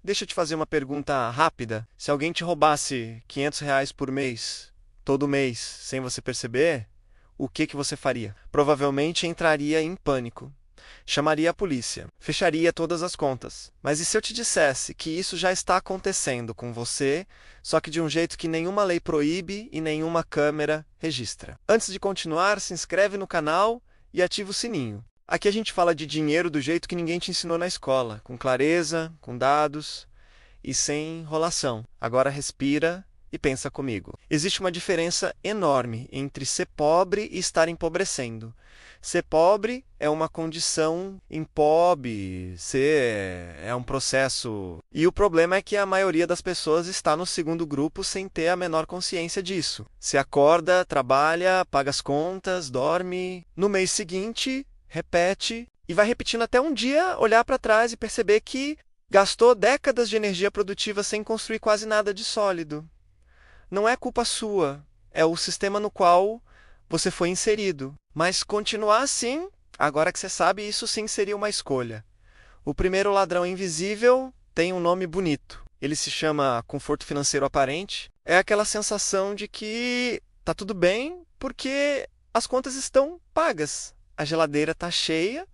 Deixa eu te fazer uma pergunta rápida. Se alguém te roubasse R$ 500 por mês, todo mês, sem você perceber, o que você faria? Provavelmente entraria em pânico. Chamaria a polícia, fecharia todas as contas. Mas e se eu te dissesse que isso já está acontecendo com você, só que de um jeito que nenhuma lei proíbe e nenhuma câmera registra? Antes de continuar, se inscreve no canal e ativa o sininho. Aqui a gente fala de dinheiro do jeito que ninguém te ensinou na escola, com clareza, com dados e sem enrolação. Agora respira e pensa comigo. Existe uma diferença enorme entre ser pobre e estar empobrecendo. Ser pobre é uma condição impobre, ser é um processo. E o problema é que a maioria das pessoas está no segundo grupo sem ter a menor consciência disso. Se acorda, trabalha, paga as contas, dorme. No mês seguinte, repete e vai repetindo até um dia olhar para trás e perceber que gastou décadas de energia produtiva sem construir quase nada de sólido. Não é culpa sua, é o sistema no qual você foi inserido. Mas continuar assim, agora que você sabe, isso sim seria uma escolha. O primeiro ladrão invisível tem um nome bonito. Ele se chama conforto financeiro aparente. É aquela sensação de que tá tudo bem porque as contas estão pagas. A geladeira está cheia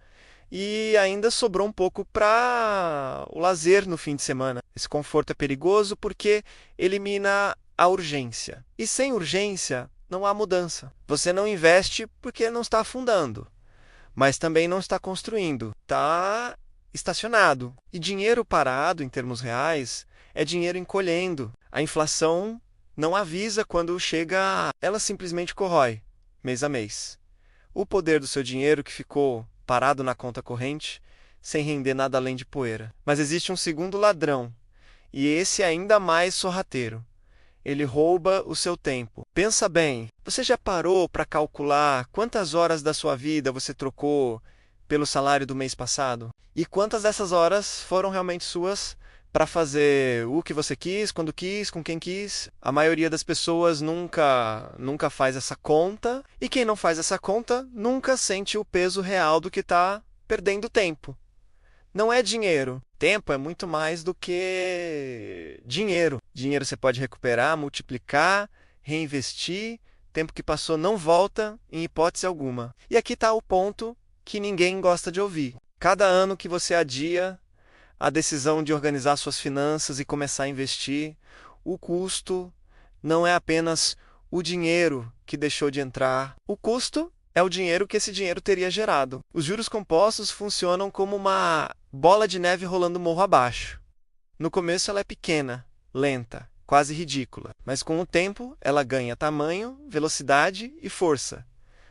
e ainda sobrou um pouco para o lazer no fim de semana. Esse conforto é perigoso porque elimina a urgência. E sem urgência, não há mudança. Você não investe porque não está afundando, mas também não está construindo. Está estacionado. E dinheiro parado, em termos reais, é dinheiro encolhendo. A inflação não avisa quando chega, ela simplesmente corrói, mês a mês. O poder do seu dinheiro que ficou parado na conta corrente, sem render nada além de poeira. Mas existe um segundo ladrão, e esse é ainda mais sorrateiro. Ele rouba o seu tempo. Pensa bem, você já parou para calcular quantas horas da sua vida você trocou pelo salário do mês passado? E quantas dessas horas foram realmente suas para fazer o que você quis, quando quis, com quem quis? A maioria das pessoas nunca faz essa conta, e quem não faz essa conta nunca sente o peso real do que está perdendo tempo. Não é dinheiro. Tempo é muito mais do que dinheiro. Dinheiro você pode recuperar, multiplicar, reinvestir. Tempo que passou não volta em hipótese alguma. E aqui está o ponto que ninguém gosta de ouvir. Cada ano que você adia a decisão de organizar suas finanças e começar a investir, o custo não é apenas o dinheiro que deixou de entrar. O custo é o dinheiro que esse dinheiro teria gerado. Os juros compostos funcionam como uma bola de neve rolando morro abaixo. No começo ela é pequena, lenta, quase ridícula, mas com o tempo ela ganha tamanho, velocidade e força,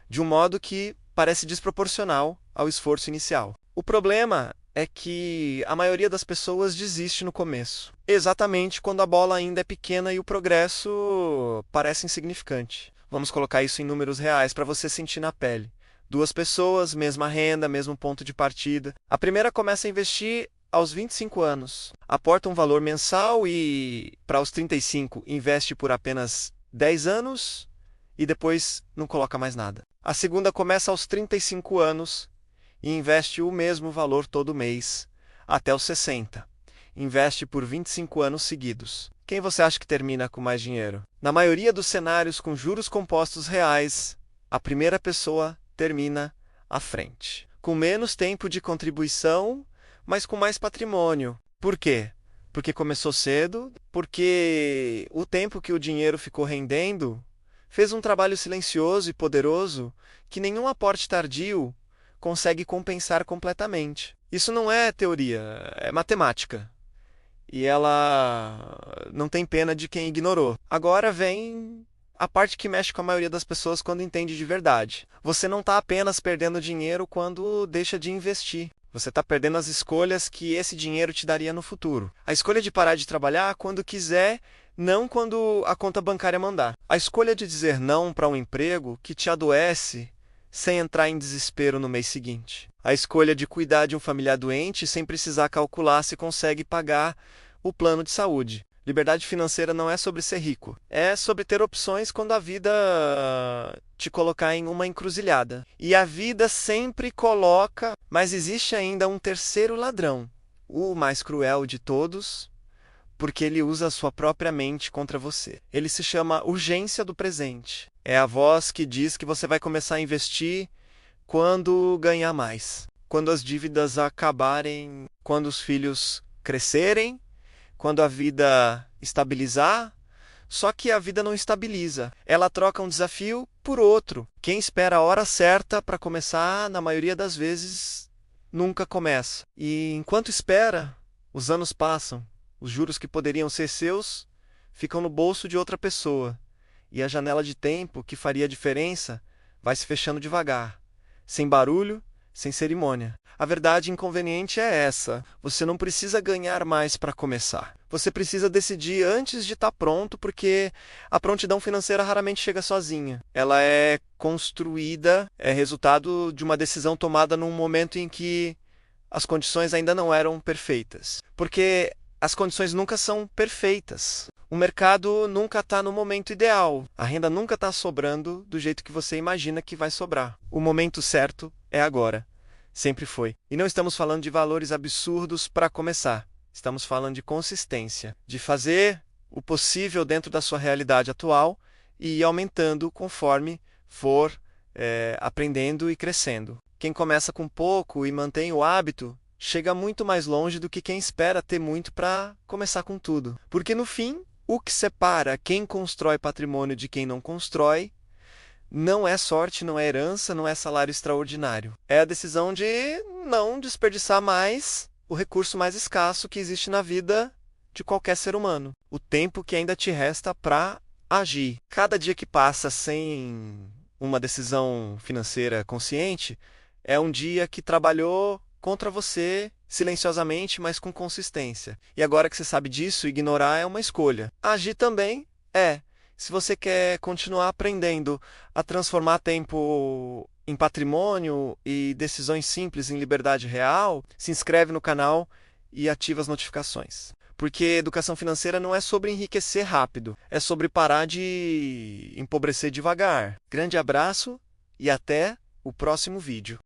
de um modo que parece desproporcional ao esforço inicial. O problema é que a maioria das pessoas desiste no começo, exatamente quando a bola ainda é pequena e o progresso parece insignificante. Vamos colocar isso em números reais para você sentir na pele. Duas pessoas, mesma renda, mesmo ponto de partida. A primeira começa a investir aos 25 anos. Aporta um valor mensal e, para os 35, investe por apenas 10 anos e depois não coloca mais nada. A segunda começa aos 35 anos e investe o mesmo valor todo mês, até os 60. Investe por 25 anos seguidos. Quem você acha que termina com mais dinheiro? Na maioria dos cenários com juros compostos reais, a primeira pessoa termina à frente. Com menos tempo de contribuição, mas com mais patrimônio. Por quê? Porque começou cedo, porque o tempo que o dinheiro ficou rendendo fez um trabalho silencioso e poderoso que nenhum aporte tardio consegue compensar completamente. Isso não é teoria, é matemática. E ela não tem pena de quem ignorou. Agora vem a parte que mexe com a maioria das pessoas quando entende de verdade. Você não está apenas perdendo dinheiro quando deixa de investir. Você está perdendo as escolhas que esse dinheiro te daria no futuro. A escolha de parar de trabalhar quando quiser, não quando a conta bancária mandar. A escolha de dizer não para um emprego que te adoece sem entrar em desespero no mês seguinte. A escolha de cuidar de um familiar doente sem precisar calcular se consegue pagar o plano de saúde. Liberdade financeira não é sobre ser rico, é sobre ter opções quando a vida te colocar em uma encruzilhada. E a vida sempre coloca, mas existe ainda um terceiro ladrão, o mais cruel de todos, porque ele usa a sua própria mente contra você. Ele se chama urgência do presente. É a voz que diz que você vai começar a investir quando ganhar mais, quando as dívidas acabarem, quando os filhos crescerem, quando a vida estabilizar. Só que a vida não estabiliza. Ela troca um desafio por outro. Quem espera a hora certa para começar, na maioria das vezes, nunca começa. E enquanto espera, os anos passam. Os juros que poderiam ser seus ficam no bolso de outra pessoa. E a janela de tempo que faria a diferença vai se fechando devagar, sem barulho, sem cerimônia. A verdade inconveniente é essa: você não precisa ganhar mais para começar. Você precisa decidir antes de estar pronto, porque a prontidão financeira raramente chega sozinha. Ela é construída, é resultado de uma decisão tomada num momento em que as condições ainda não eram perfeitas. Porque as condições nunca são perfeitas. O mercado nunca está no momento ideal. A renda nunca está sobrando do jeito que você imagina que vai sobrar. O momento certo é agora. Sempre foi. E não estamos falando de valores absurdos para começar. Estamos falando de consistência, de fazer o possível dentro da sua realidade atual e ir aumentando conforme for aprendendo e crescendo. Quem começa com pouco e mantém o hábito chega muito mais longe do que quem espera ter muito para começar com tudo. Porque no fim, o que separa quem constrói patrimônio de quem não constrói não é sorte, não é herança, não é salário extraordinário. É a decisão de não desperdiçar mais o recurso mais escasso que existe na vida de qualquer ser humano. O tempo que ainda te resta para agir. Cada dia que passa sem uma decisão financeira consciente é um dia que trabalhou contra você silenciosamente, mas com consistência. E agora que você sabe disso, ignorar é uma escolha. Agir também é. Se você quer continuar aprendendo a transformar tempo em patrimônio e decisões simples em liberdade real, se inscreve no canal e ativa as notificações. Porque educação financeira não é sobre enriquecer rápido, é sobre parar de empobrecer devagar. Grande abraço e até o próximo vídeo.